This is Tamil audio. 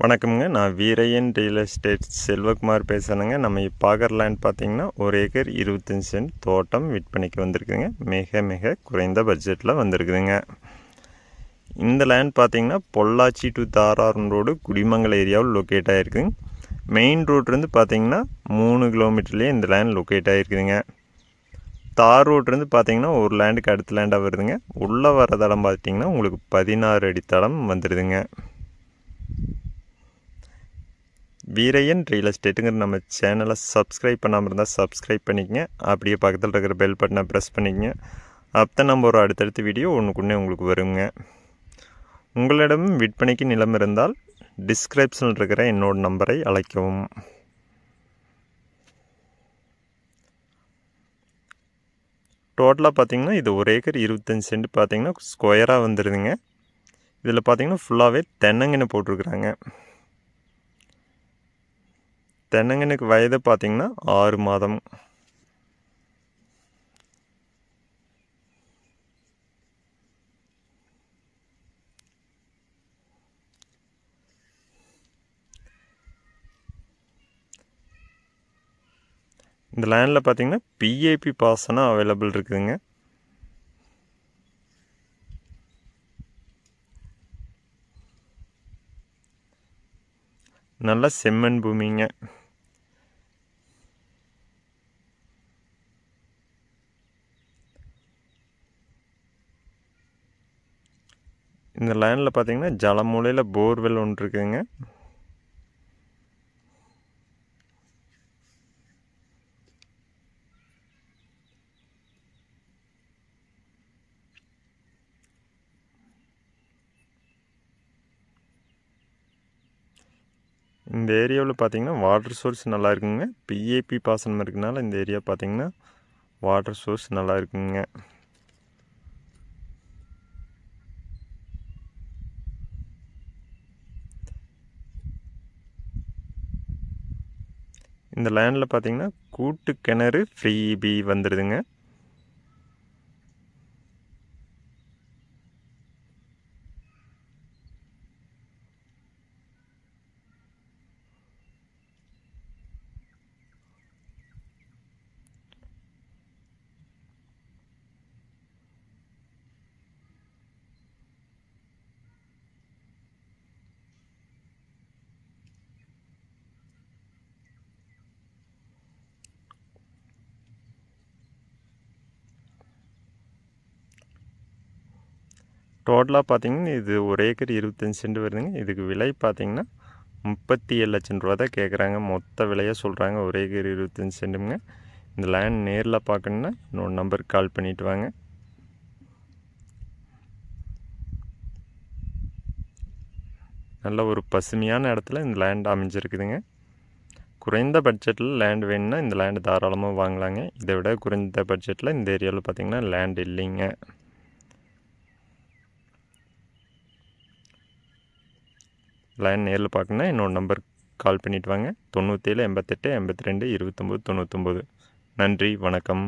வணக்கம்ங்க. நான் வீரையன் ரியல் எஸ்டேட் செல்வகுமார் பேசுகிறேங்க. நம்ம பார்க்குற லேண்ட் பார்த்தீங்கன்னா 1 ஏக்கர் 25 சென்ட் தோட்டம் விற்பனைக்கு வந்திருக்குதுங்க. மிக குறைந்த பட்ஜெட்டில் வந்திருக்குதுங்க. இந்த லேண்ட் பார்த்தீங்கன்னா பொள்ளாச்சி டு தாராபுரம் ரோடு குடிமங்கலம் ஏரியாவில் லொக்கேட் ஆகிருக்குங்க. மெயின் ரோட்லேருந்து பார்த்தீங்கன்னா 3 கிலோமீட்டர்லேயே இந்த லேண்ட் லொக்கேட் ஆகிருக்குதுங்க. தார் ரோட்லேருந்து பார்த்தீங்கன்னா ஒரு லேண்டுக்கு அடுத்த லேண்டாக வருதுங்க. உள்ளே வர தடம் பார்த்தீங்கன்னா உங்களுக்கு 16 அடி தடம் வந்துடுதுங்க. வீரையன் ரியல் எஸ்டேட்டுங்கிற நம்ம சேனலை சப்ஸ்கிரைப் பண்ணாமல் இருந்தால் சப்ஸ்கிரைப் பண்ணிக்கங்க. அப்படியே பக்கத்தில் இருக்கிற பெல் பட்டனை ப்ரெஸ் பண்ணிக்கங்க. அப்போ நம்ம ஒரு அடுத்தடுத்த வீடியோ ஒன்றுக்குன்னே உங்களுக்கு வருங்க. உங்களிடம் விற்பனைக்கு நிலம் இருந்தால் டிஸ்கிரிப்ஷனில் இருக்கிற என்னோட நம்பரை அழைக்கவும். டோட்டலாக பார்த்தீங்கன்னா இது 1 ஏக்கர் 25 சென்ட் பார்த்தீங்கன்னா ஸ்கொயராக வந்துடுதுங்க. இதில் பார்த்தீங்கன்னா ஃபுல்லாகவே தென்னங்கன்று போட்டிருக்குறாங்க. தென்னங்கன்னுக்கு வயது பார்த்தீங்கன்னா 6 மாதம். இந்த லேண்டில் பார்த்தீங்கன்னா பிஏபி பாசனம் அவைலபிள் இருக்குதுங்க. நல்ல செம்மண் பூமிங்க. இந்த லேண்டில் பார்த்தீங்கன்னா ஜலமூலையில் போர்வெல் ஒன்று இருக்குதுங்க. இந்த ஏரியாவில் பார்த்தீங்கன்னா வாட்டர் சோர்ஸ் நல்லா இருக்குங்க. பிஏபி பாசனம் இருக்கனால இந்த ஏரியா பார்த்தீங்கன்னா வாட்டர் சோர்ஸ் நல்லா இருக்குங்க. இந்த லேண்டில் பார்த்தீங்கன்னா கூட்டு கிணறு ஃப்ரீபி வந்துடுதுங்க. டோட்டலாக பார்த்தீங்கன்னா இது 1 ஏக்கர் 25 சென்ட் வருதுங்க. இதுக்கு விலை பார்த்தீங்கன்னா 37 லட்சம் ரூபா தான் கேட்குறாங்க. மொத்த விலையாக சொல்கிறாங்க 1 ஏக்கர் 25 சென்ட்டுங்க. இந்த லேண்ட் நேரில் பார்க்கணுன்னா இன்னொரு நம்பருக்கு கால் பண்ணிவிட்டு வாங்க. நல்ல ஒரு பசுமையான இடத்துல இந்த லேண்ட் அமைஞ்சிருக்குதுங்க. குறைந்த பட்ஜெட்டில் லேண்ட் வேணும்னா இந்த லேண்டு தாராளமாக வாங்கலாங்க. இதை விட குறைந்த பட்ஜெட்டில் இந்த ஏரியாவில் பார்த்தீங்கன்னா லேண்ட் இல்லைங்க. லேண்ட் நேரில் பார்க்கணுன்னா என்னோட நம்பருக்கு கால் பண்ணிவிட்டு வாங்க. 97 88 82 29 99. நன்றி, வணக்கம்.